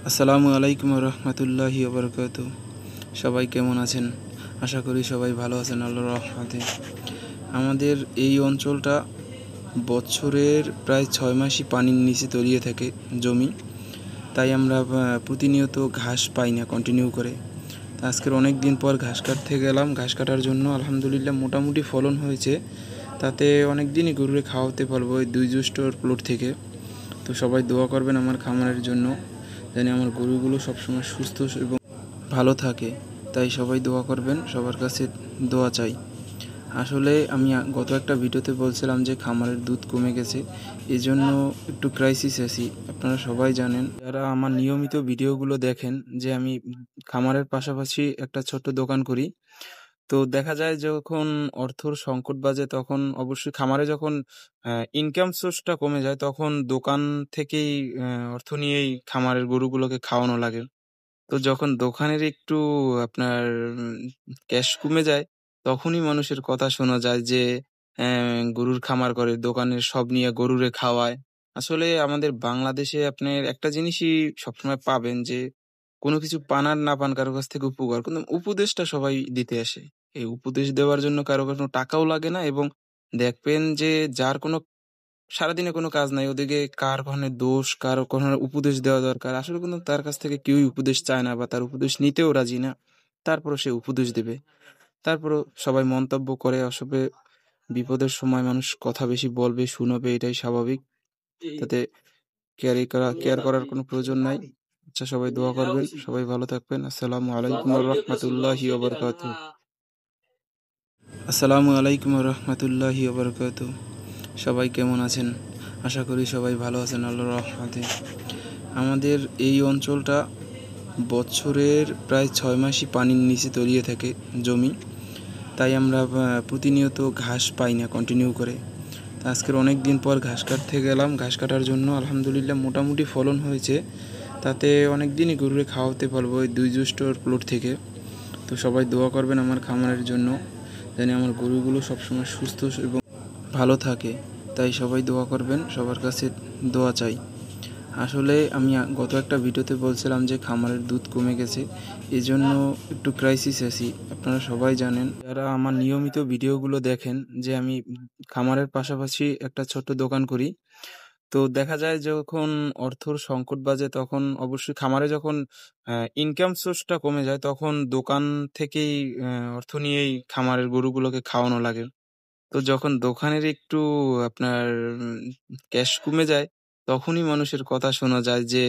আসসালামু আলাইকুম রহমতুল্লাহি ওবরকাতু। সবাই কেমন আছেন? আশা করি সবাই ভালো আছেন আল্লাহর রহমতে। আমাদের এই অঞ্চলটা বছরের প্রায় 6 মাসই পানির নিচে তলিয়ে থাকে জমি। তাই আমরা প্রতিনিয়ত ঘাস পাই না কন্টিনিউ করে। আজকের অনেক দিন পর ঘাস কাটতে গেলাম। ঘাস কাটার জন্য আলহামদুলিল্লাহ মোটামুটি ফলন হয়েছে। তাতে অনেক দিনই গরুরে খাওয়াতে পারবো এই 2 জ্যৈষ্ঠর প্লট থেকে। তো সবাই দোয়া করবেন আমার খামারের জন্য, যেন আমার গরুগুলো সবসময় সুস্থ এবং ভালো থাকে। তাই সবাই দোয়া করবেন, সবার কাছে দোয়া চাই। আসলে আমি গত একটা ভিডিওতে বলছিলাম যে খামারের দুধ কমে গেছে, এই জন্য একটু ক্রাইসিস আছি। আপনারা সবাই জানেন, যারা আমার নিয়মিত ভিডিওগুলো দেখেন, যে আমি খামারের পাশাপাশি একটা ছোট্ট দোকান করি। তো দেখা যায় যখন অর্থর সংকট বাজে, তখন অবশ্যই খামারে যখন ইনকাম সোর্সটা কমে যায়, তখন দোকান থেকেই অর্থ নিয়েই খামারের গরুগুলোকে খাওয়ানো লাগে। তো যখন দোকানের একটু আপনার ক্যাশ কমে যায়, তখনই মানুষের কথা শোনা যায় যে গরুর খামার করে, দোকানের সব নিয়ে গরুরে খাওয়ায়। আসলে আমাদের বাংলাদেশে আপনার একটা জিনিসই সবসময় পাবেন যে, কোনো কিছু পান আর না পান কারো কাছ থেকে উপকার, কিন্তু উপদেশটা সবাই দিতে আসে। এই উপদেশ দেওয়ার জন্য কারো কোনো টাকাও লাগে না, এবং দেখবেন যে যার কোনো সারাদিনে কোনো কাজ নাই, ওদিকে কার কখনো দোষ, কার কখনো উপদেশ দেওয়া দরকার। আসলে কিন্তু তার কাছ থেকে কেউই উপদেশ চায় না, বা তার উপদেশ নিতেও রাজি না। তারপরও সে উপদেশ দেবে। তারপরও সবাই মন্তব্য করে। আসলে বিপদের সময় মানুষ কথা বেশি বলবে, শুনাবে, এটাই স্বাভাবিক। তাতে কেয়ার করার কোনো প্রয়োজন নাই। আচ্ছা, সবাই দোয়া করবেন, সবাই ভালো থাকবেন। আসসালামু আলাইকুম রহমতুল্লাহি ওবরকাতু। আসসালামু আলাইকুম রহমতুল্লাহি ওবরকাতু। সবাই কেমন আছেন? আশা করি সবাই ভালো আছেন আল্লাহর রহমতে। আমাদের এই অঞ্চলটা বছরের প্রায় 6 মাসই পানির নিচে তলিয়ে থাকে জমি। তাই আমরা প্রতিনিয়ত ঘাস পাই না কন্টিনিউ করে। আজকের অনেক দিন পর ঘাস কাটতে গেলাম। ঘাস কাটার জন্য আলহামদুলিল্লাহ মোটামুটি ফলন হয়েছে। তাতে অনেক দিনই গরুরে খাওয়াতে পারবো এই 2 জ্যৈষ্ঠর প্লট থেকে। তো সবাই দোয়া করবেন আমার খামারের জন্য, যেন আমার গরুগুলো সবসময় সুস্থ এবং ভালো থাকে। তাই সবাই দোয়া করবেন, সবার কাছে দোয়া চাই। আসলে আমি গত একটা ভিডিওতে বলছিলাম যে খামারের দুধ কমে গেছে, এই জন্য একটু ক্রাইসিস আছি। আপনারা সবাই জানেন, যারা আমার নিয়মিত ভিডিওগুলো দেখেন, যে আমি খামারের পাশাপাশি একটা ছোট্ট দোকান করি। তো দেখা যায় যখন অর্থর সংকট বাজে, তখন অবশ্যই খামারে যখন ইনকাম সোর্সটা কমে যায়, তখন দোকান থেকেই অর্থ নিয়েই খামারের গরুগুলোকে খাওয়ানো লাগে। তো যখন দোকানের একটু আপনার ক্যাশ কমে যায়, তখনই মানুষের কথা শোনা যায় যে